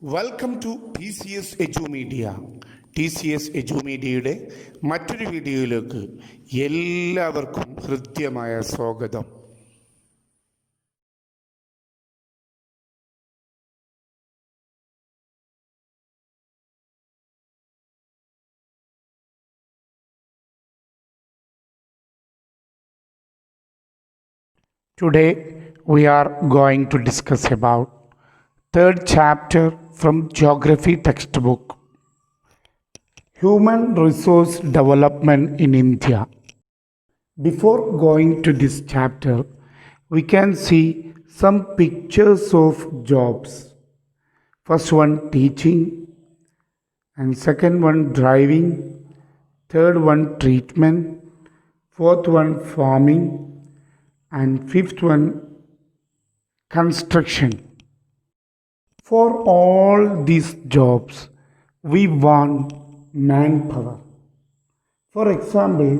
Welcome to T C S Edumedia. T C S എജുമീഡിയയുടെ മറ്റൊരു വീഡിയോയിലേക്ക് എല്ലാവർക്കും ഹൃദ്യമായ സ്വാഗതം. Today we are going to discuss about third chapter from geography textbook, Human Resource Development in India. Before going to this chapter, we can see some pictures of jobs. First one teaching, and second one driving, third one treatment, fourth one farming, and fifth one construction. For all these jobs, we want manpower. For example,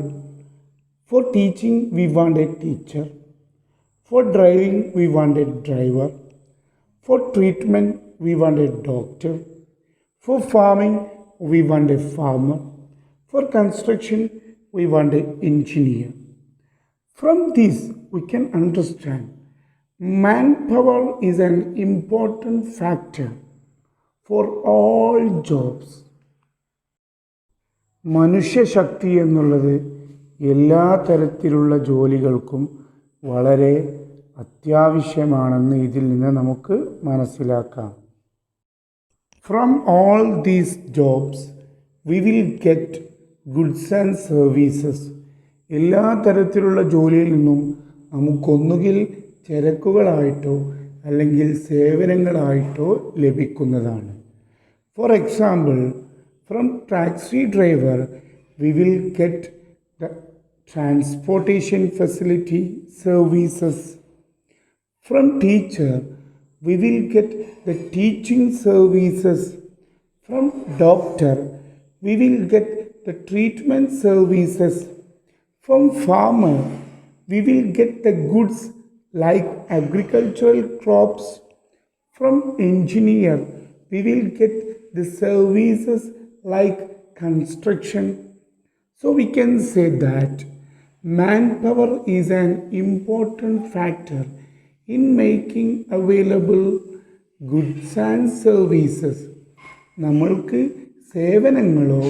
for teaching, we want a teacher. For driving, we want a driver. For treatment, we want a doctor. For farming, we want a farmer. For construction, we want an engineer. From this, we can understand manpower is an important factor for all jobs. മനുഷ്യശക്തി എന്നുള്ളത് എല്ലാ തരത്തിലുള്ള ജോലികൾക്കും വളരെ അത്യാവശ്യമാണെന്ന് ഇതിൽ നിന്ന് നമുക്ക് മനസ്സിലാക്കാം. From all these jobs, we will get goods and services. എല്ലാ തരത്തിലുള്ള ജോലിയിൽ നിന്നും നമുക്കൊന്നുകിൽ ചരക്കുകളായിട്ടോ അല്ലെങ്കിൽ സേവനങ്ങളായിട്ടോ ലഭിക്കുന്നതാണ്. For example, from taxi driver we will get the transportation facility services. From teacher we will get the teaching services. From doctor we will get the treatment services. From farmer, we will get the goods like agricultural crops. From engineer, we will get the services like construction. So we can say that manpower is an important factor in making available goods and services. നമ്മൾക്ക് സേവനങ്ങളോ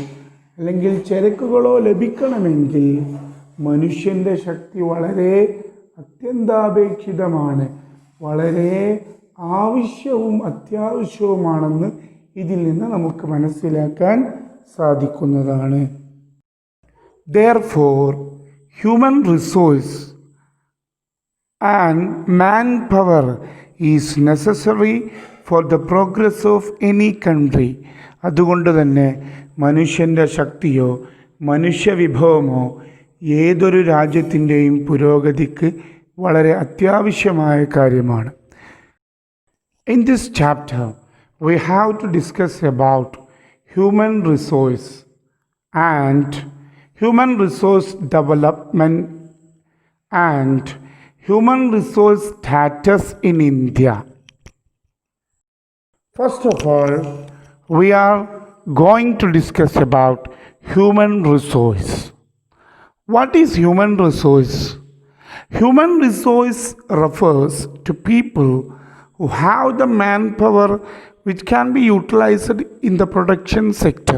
അല്ലെങ്കിൽ ചരക്കുകളോ ലഭിക്കണമെങ്കിൽ മനുഷ്യൻ്റെ ശക്തി വളരെ അത്യന്താപേക്ഷിതമാണ്, വളരെ ആവശ്യവും അത്യാവശ്യവുമാണെന്ന് ഇതിൽ നിന്ന് നമുക്ക് മനസ്സിലാക്കാൻ സാധിക്കുന്നതാണ്. Therefore, human resource and manpower is necessary for the progress of any country. അതുകൊണ്ട് തന്നെ മനുഷ്യൻ്റെ ശക്തിയോ മനുഷ്യവിഭവമോ ഏതൊരു രാജ്യത്തിൻ്റെയും പുരോഗതിക്ക് വളരെ അത്യാവശ്യമായ കാര്യമാണ്. In this chapter, we have to discuss about human resource and human resource development and human resource status in India. First of all, we are going to discuss about human resource. What is human resource? Human resource refers to people who have the manpower which can be utilized in the production sector.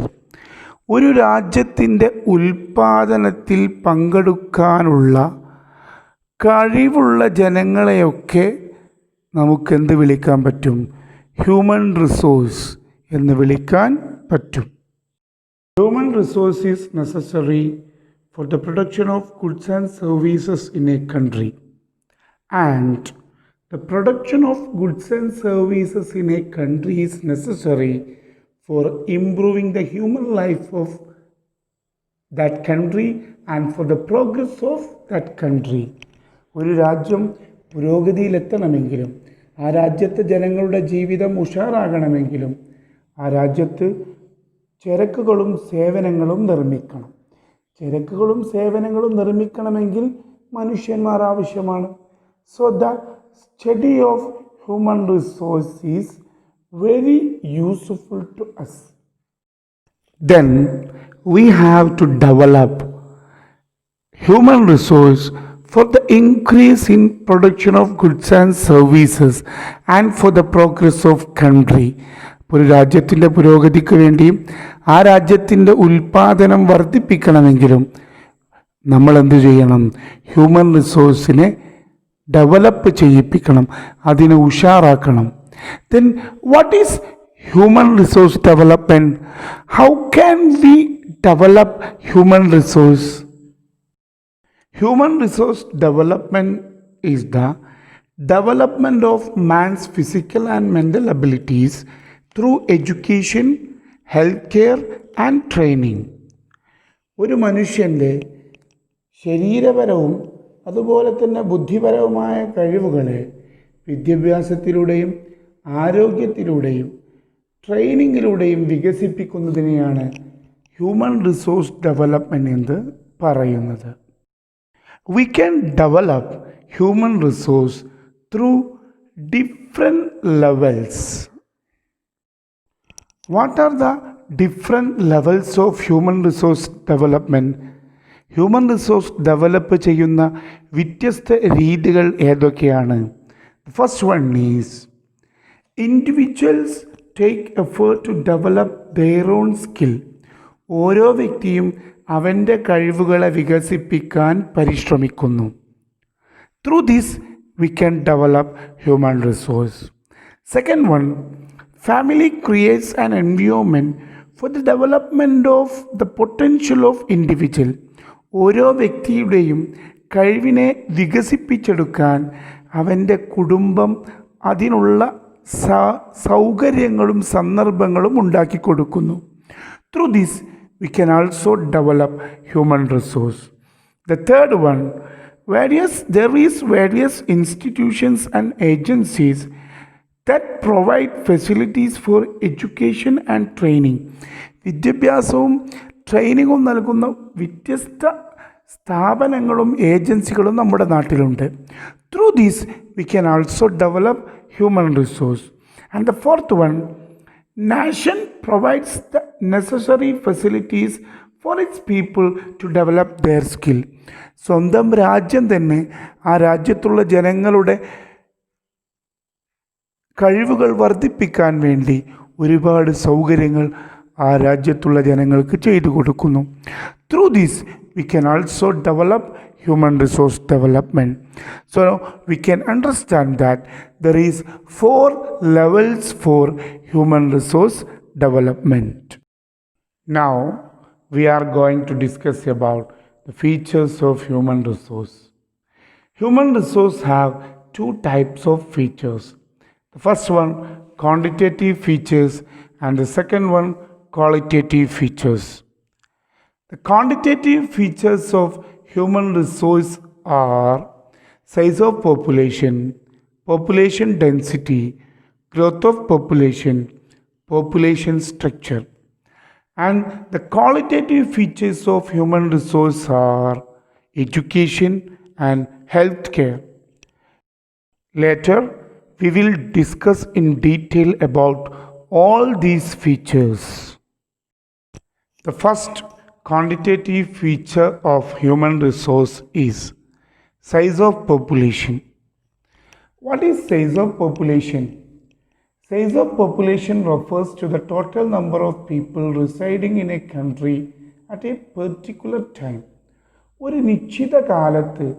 ഒരു രാജ്യത്തിൻ്റെ ഉൽപ്പാദനത്തിൽ പങ്കെടുക്കാനുള്ള കഴിവുള്ള ജനങ്ങളെയൊക്കെ നമുക്കെന്ത് വിളിക്കാൻ പറ്റും? Human resource എന്ന് വിളിക്കാൻ പറ്റും. Human resource is necessary for the production of goods and services in a country, and the production of goods and services in a country is necessary for improving the human life of that country and for the progress of that country. ഒരു രാജ്യം പുരോഗതിയിലെത്തണമെങ്കിലും ആ രാജ്യത്തെ ജനങ്ങളുടെ ജീവിതം ഉഷാറാകണമെങ്കിലും ആ രാജ്യത്ത് ചരക്കുകളും സേവനങ്ങളും നിർമ്മിക്കണം. ചരക്കുകളും സേവനങ്ങളും നിർമ്മിക്കണമെങ്കിൽ മനുഷ്യന്മാർ ആവശ്യമാണ്. So the study of human resources very useful to us. Then we have to develop human resource for the increase in production of goods and services and for the progress of country. ഒരു രാജ്യത്തിൻ്റെ പുരോഗതിക്ക് വേണ്ടിയും ആ രാജ്യത്തിൻ്റെ ഉൽപ്പാദനം വർദ്ധിപ്പിക്കണമെങ്കിലും നമ്മൾ എന്ത് ചെയ്യണം? ഹ്യൂമൻ റിസോഴ്സിനെ ഡെവലപ്പ് ചെയ്യിപ്പിക്കണം, അതിനെ ഉഷാറാക്കണം. Then what is human resource development? How can we develop human resource? Human resource development is the development of man's physical and mental abilities through education, healthcare and training. ഒരു മനുഷ്യൻ്റെ ശരീരപരവും അതുപോലെ തന്നെ ബുദ്ധിപരവുമായ കഴിവുകളെ വിദ്യാഭ്യാസത്തിലൂടെയും ആരോഗ്യത്തിലൂടെയും ട്രെയിനിങ്ങിലൂടെയും വികസിപ്പിക്കുന്നതിനെയാണ് human resource development എന്ന് പറയുന്നത്. We can develop human resource through different levels. What are the different levels of human resource development? Human resource develop ചെയ്യുന്ന വ്യത്യസ്ത രീതികൾ ഏതൊക്കെയാണ്? First one is individuals take effort to develop their own skill. ഓരോ വ്യക്തിയും അവൻ്റെ കഴിവുകളെ വികസിപ്പിക്കാൻ പരിശ്രമിക്കുന്നു. Through this we can develop human resource. Second one, family creates an environment for the development of the potential of individual. ഓരോ വ്യക്തിയുടെയും കഴിവിനെ വികസിപ്പിച്ചെടുക്കാൻ അവൻ്റെ കുടുംബം അതിനുള്ള സൗകര്യങ്ങളും സന്ദർഭങ്ങളും ഉണ്ടാക്കി കൊടുക്കുന്നു. Through this we can also develop human resource. The third one, there is various institutions and agencies that provide facilities for education and training. വിദ്യാഭ്യാസവും ട്രെയിനിങ്ങും നൽകുന്ന വ്യത്യസ്ത സ്ഥാപനങ്ങളും ഏജൻസികളും നമ്മുടെ നാട്ടിലുണ്ട്. Through these we can also develop human resource. And the fourth one, nation provides the necessary facilities for its people to develop their skill. സ്വന്തം രാജ്യം തന്നെ ആ രാജ്യത്തുള്ള ജനങ്ങളുടെ കഴിവുകൾ വർദ്ധിപ്പിക്കാൻ വേണ്ടി ഒരുപാട് സൗകര്യങ്ങൾ ആ രാജ്യത്തുള്ള ജനങ്ങൾക്ക് ചെയ്തു കൊടുക്കുന്നു. Through this we can also develop human resource development. So we can understand that there is 4 levels for human resource development. Now we are going to discuss about the features of human resource. Human resource have 2 types of features. The first one, quantitative features, and the second one, qualitative features. The quantitative features of human resource are size of population, population density, growth of population, population structure. And the qualitative features of human resource are education and healthcare. Later, we will discuss in detail about all these features. The first quantitative feature of human resource is size of population. What is size of population? Size of population refers to the total number of people residing in a country at a particular time. ഒരു നിശ്ചിത കാലത്ത്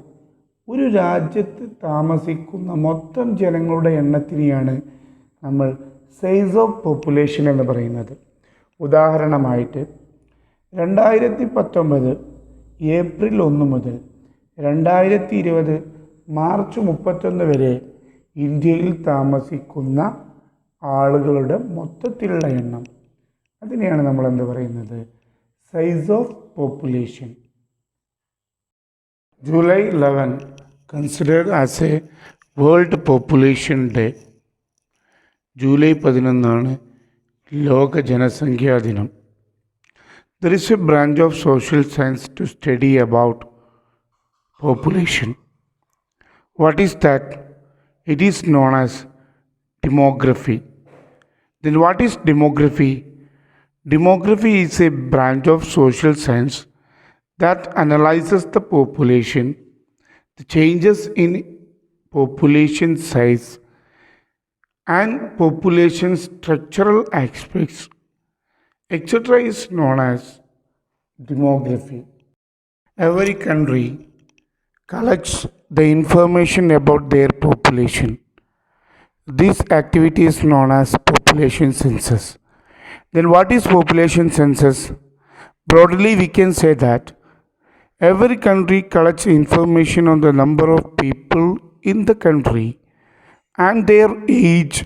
ഒരു രാജ്യത്ത് താമസിക്കുന്ന മൊത്തം ജനങ്ങളുടെ എണ്ണത്തിനെയാണ് നമ്മൾ size of population എന്ന് പറയുന്നത്. ഉദാഹരണമായിട്ട് 2019 ഏപ്രിൽ 1 മുതൽ 2020 മാർച്ച് 31 വരെ ഇന്ത്യയിൽ താമസിക്കുന്ന ആളുകളുടെ മൊത്തത്തിലുള്ള എണ്ണം, അതിനെയാണ് നമ്മൾ എന്ത് പറയുന്നത്? Size of population. July 11 considered as a World Population Day. July 11 ലോക ജനസംഖ്യാ ദിനം. There is a branch of social science to study about population. What is that? It is known as demography. Then what is demography? Demography is a branch of social science that analyzes the population, the changes in population size, and population structural aspects, etc., is known as demography. Every country collects the information about their population. This activity is known as population census. Then, what is population census? Broadly, we can say that every country collects information on the number of people in the country and their age,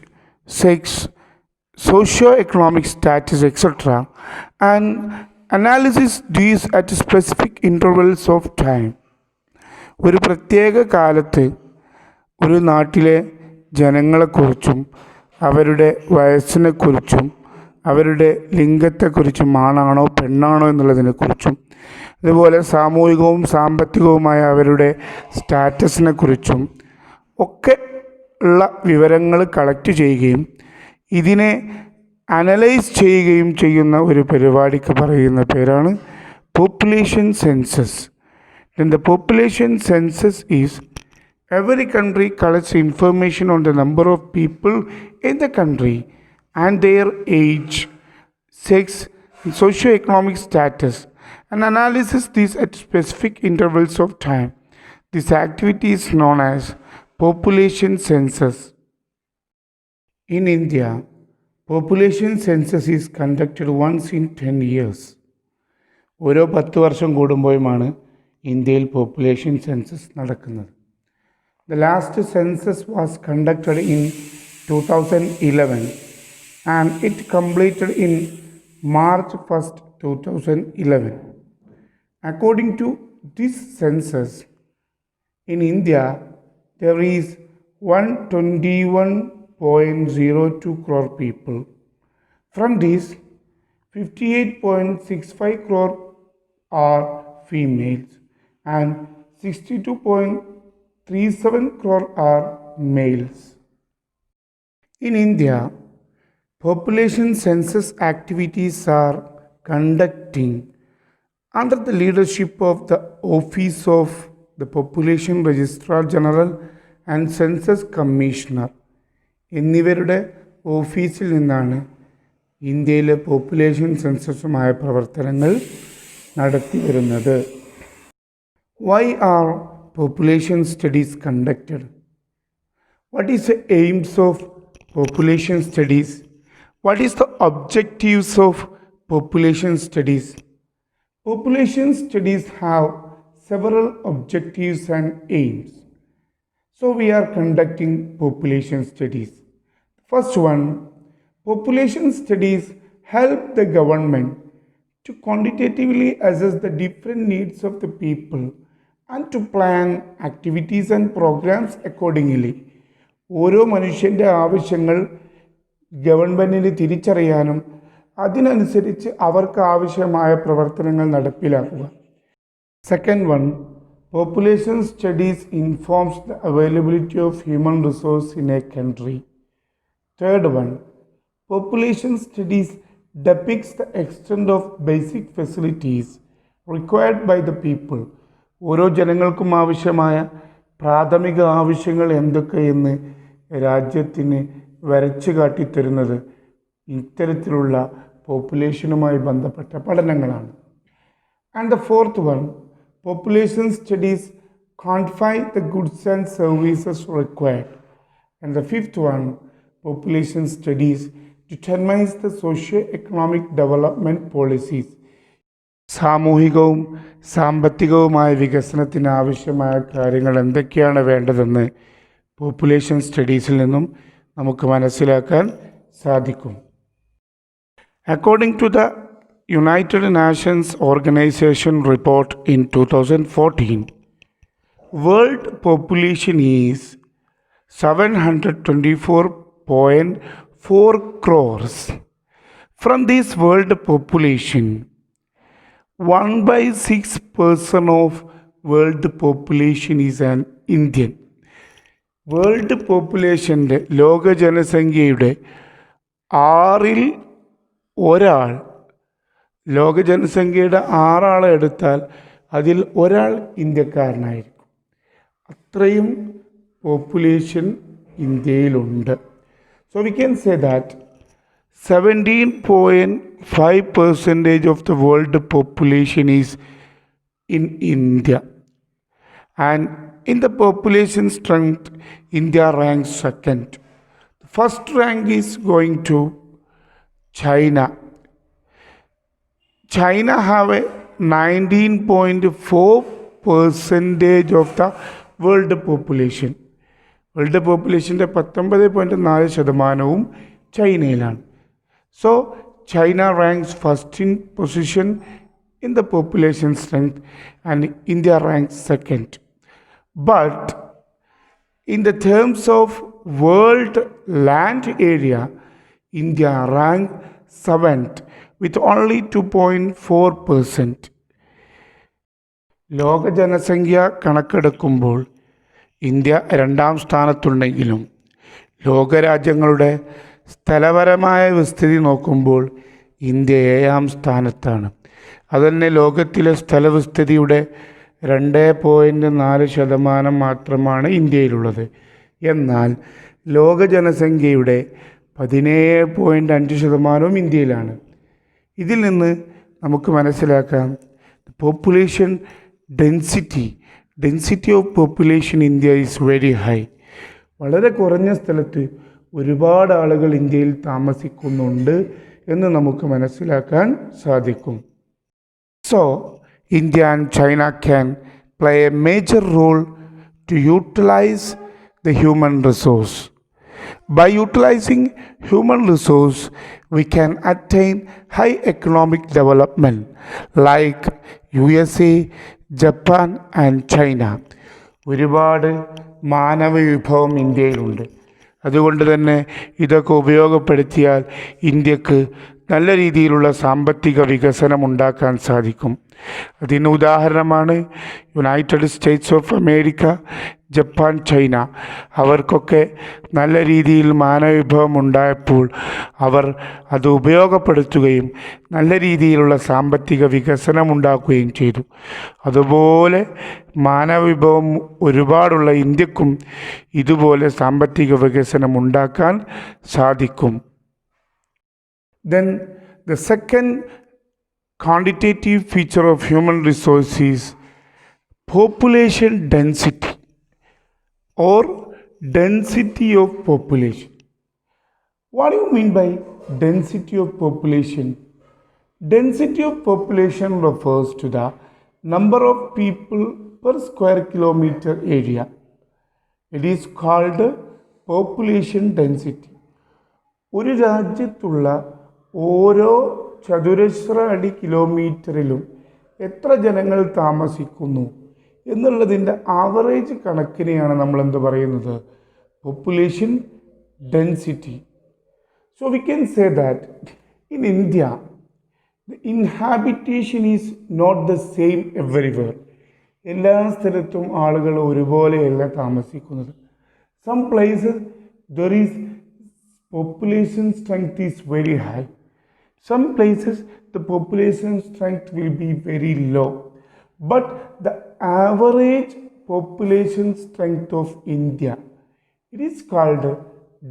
sex, socio-economic status, etc., and analysis these at specific intervals of time. ഒരു പ്രത്യേക കാലത്ത് ഒരു നാട്ടിലെ ജനങ്ങളെക്കുറിച്ചും അവരുടെ വയസ്സിനെക്കുറിച്ചും അവരുടെ ലിംഗത്തെക്കുറിച്ചും ആണാണോ പെണ്ണാണോ എന്നുള്ളതിനെക്കുറിച്ചും അതുപോലെ സാമൂഹികവും സാമ്പത്തികവുമായ അവരുടെ സ്റ്റാറ്റസിനെക്കുറിച്ചും ഒക്കെ ഉള്ള വിവരങ്ങൾ കളക്ട് ചെയ്യുകയും ഇതിനെ അനലൈസ് ചെയ്യുകയും ചെയ്യുന്ന ഒരു പരിപാടിക്ക് പറയുന്ന പേരാണ് population census. Then the population census is every country collects information on the number of people in the country and their age, sex, and socio-economic status and analyzes these at specific intervals of time. This activity is known as population census. In India, population census is conducted once in 10 years. ഓരോ 10 വർഷം കൂടുമ്പോഴുമാണ് ഇന്ത്യയിൽ population census നടക്കുന്നത്. The last census was conducted in 2011 and it completed in March 1st, 2011. According to this census, in India, there is 121.02 crore people. From these, 58.65 crore are females and 62.37 crore are males. In India, population census activities are conducting under the leadership of the Office of the Population Registrar General and Census Commissioner എന്നിവരുടെ ഓഫീസിൽ നിന്നാണ് ഇന്ത്യയിലെ population സെൻസസുമായ പ്രവർത്തനങ്ങൾ നടത്തി വരുന്നത്. Why are population studies conducted? What is the aims of population studies? What is the objectives of population studies? Population studies have several objectives and aims. So we are conducting population studies. First one, population studies help the government to quantitatively assess the different needs of the people and to plan activities and programs accordingly. ഓരോ മനുഷ്യൻ്റെ ആവശ്യങ്ങൾ ഗവൺമെൻറ്റിന് തിരിച്ചറിയാനും അതിനനുസരിച്ച് അവർക്ക് ആവശ്യമായ പ്രവർത്തനങ്ങൾ നടപ്പിലാക്കുക. Second one, population studies informs the availability of human resource in a country. Third one, population studies depicts the extent of basic facilities required by the people. ഓരോ ജനങ്ങൾക്കും ആവശ്യമായ പ്രാഥമിക ആവശ്യങ്ങൾ എന്തൊക്കെയെന്ന് രാജ്യത്തിന് വരച്ചു കാട്ടിത്തരുന്നത് ഇത്തരത്തിലുള്ള പോപ്പുലേഷനുമായി ബന്ധപ്പെട്ട പഠനങ്ങളാണ്. And the fourth one, population studies quantify the goods and services required. And the fifth one, population studies determines the socio-economic development policies. സാമൂഹികവും സാമ്പത്തികവുമായ വികസനത്തിന് ആവശ്യമായ കാര്യങ്ങൾ എന്തൊക്കെയാണ് വേണ്ടതെന്ന് പോപ്പുലേഷൻ സ്റ്റഡീസിൽ നിന്നും നമുക്ക് മനസ്സിലാക്കാൻ സാധിക്കും. According to the United Nations Organization report in 2014, world population is 724.4 crores. From this world population, 1/6% of world population is an Indian. World പോപ്പുലേഷൻ്റെ ലോക ജനസംഖ്യയുടെ ആറിൽ ഒരാൾ, ലോക ജനസംഖ്യയുടെ 6 ആളെ എടുത്താൽ അതിൽ ഒരാൾ ഇന്ത്യക്കാരനായിരിക്കും. അത്രയും പോപ്പുലേഷൻ ഇന്ത്യയിലുണ്ട്. So we can say that 17.5% of the world population is in India. And in the population strength, India ranks second. The first rank is going to China. China have a 19.4% of the world population. World പോപ്പുലേഷൻ്റെ 19.4% ചൈനയിലാണ്. So China ranks first in position in the population strength and India ranks second. But in the terms of world land area, India ranked 7th with only 2.4%. ലോക ജനസംഖ്യ കണക്കെടുക്കുമ്പോൾ India 2ാം സ്ഥാനത്തുണ്ടെങ്കിലും ലോകരാജ്യങ്ങളുടെ സ്ഥലപരമായ വിസ്തൃതി നോക്കുമ്പോൾ India 7ാം സ്ഥാനത്താണ്. അതുതന്നെ ലോകത്തിലെ സ്ഥലവിസ്തൃതിയുടെ 2.4% മാത്രമാണ് ഇന്ത്യയിലുള്ളത്. എന്നാൽ ലോക ജനസംഖ്യയുടെ 17.5% ഇന്ത്യയിലാണ്. ഇതിൽ നിന്ന് നമുക്ക് മനസ്സിലാക്കാം population density of population India is very high. വളരെ കുറഞ്ഞ സ്ഥലത്ത് ഒരുപാട് ആളുകൾ ഇന്ത്യയിൽ താമസിക്കുന്നുണ്ട് എന്ന് നമുക്ക് മനസ്സിലാക്കാൻ സാധിക്കും. So, India and China can play a major role to utilize the human resource. By utilizing human resource, we can attain high economic development like USA, Japan and China. ഒരുപാട് മാനവ വിഭവം ഇന്ത്യയിലുണ്ട്. അതുകൊണ്ട് തന്നെ ഇതൊക്കെ ഉപയോഗപ്പെടുത്തിയാൽ ഇന്ത്യക്ക് നല്ല രീതിയിലുള്ള സാമ്പത്തിക വികസനം ഉണ്ടാക്കാൻ സാധിക്കും. അതിന് ഉദാഹരണമാണ് United States of America, Japan, China. അവർക്കൊക്കെ നല്ല രീതിയിൽ മാനവവിഭവം ഉണ്ടായപ്പോൾ അവർ അത് ഉപയോഗപ്പെടുത്തുകയും നല്ല രീതിയിലുള്ള സാമ്പത്തിക വികസനം ഉണ്ടാക്കുകയും ചെയ്തു. അതുപോലെ മാനവവിഭവം ഒരുപാടുള്ള ഇന്ത്യക്കും ഇതുപോലെ സാമ്പത്തിക വികസനം ഉണ്ടാക്കാൻ സാധിക്കും. Then the second quantitative feature of human resource is population density or density of population. What do you mean by density of population? Density of population refers to the number of people per square kilometer area. It is called population density. ഒരു രാജ്യത്തുള്ള ഓരോ ചതുരശ്ര അടി കിലോമീറ്ററിലും എത്ര ജനങ്ങൾ താമസിക്കുന്നു എന്നുള്ളതിൻ്റെ average കണക്കിനെയാണ് നമ്മൾ എന്ത് പറയുന്നത്, population density. So we can say that in India the inhabitation is not the same everywhere. എല്ലാ സ്ഥലത്തും ആളുകൾ ഒരുപോലെയല്ല താമസിക്കുന്നത്. Some places there is population strength is very high. Some places the population strength will be very low. But the average population strength of India, it is called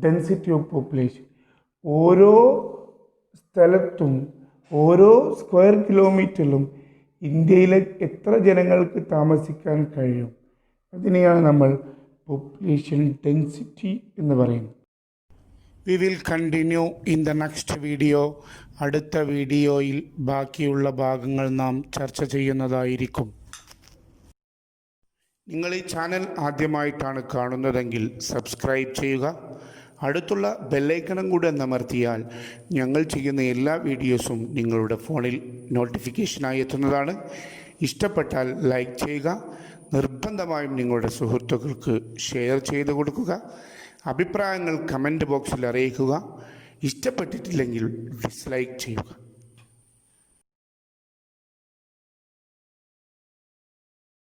density of population. ഓരോ സ്ഥലത്തും ഓരോ square കിലോമീറ്ററിലും ഇന്ത്യയിലെ എത്ര ജനങ്ങൾക്ക് താമസിക്കാൻ കഴിയും, അതിനെയാണ് നമ്മൾ പോപ്പുലേഷൻ ഡെൻസിറ്റി എന്ന് പറയുന്നത്. We will continue in the next video. അടുത്ത വീഡിയോയിൽ ബാക്കിയുള്ള ഭാഗങ്ങൾ നാം ചർച്ച ചെയ്യുന്നതായിരിക്കും. നിങ്ങൾ ഈ ചാനൽ ആദ്യമായിട്ടാണ് കാണുന്നതെങ്കിൽ സബ്സ്ക്രൈബ് ചെയ്യുക. അടുത്തുള്ള ബെല്ലൈക്കണും കൂടെ അമർത്തിയാൽ ഞങ്ങൾ ചെയ്യുന്ന എല്ലാ വീഡിയോസും നിങ്ങളുടെ ഫോണിൽ നോട്ടിഫിക്കേഷനായി എത്തുന്നതാണ്. ഇഷ്ടപ്പെട്ടാൽ ലൈക്ക് ചെയ്യുക. നിർബന്ധമായും നിങ്ങളുടെ സുഹൃത്തുക്കൾക്ക് ഷെയർ ചെയ്ത് കൊടുക്കുക. അഭിപ്രായങ്ങൾ കമൻറ്റ് ബോക്സിൽ അറിയിക്കുക. ഇഷ്ടപ്പെട്ടിട്ടില്ലെങ്കിൽ ഡിസ്ലൈക്ക് ചെയ്യുക.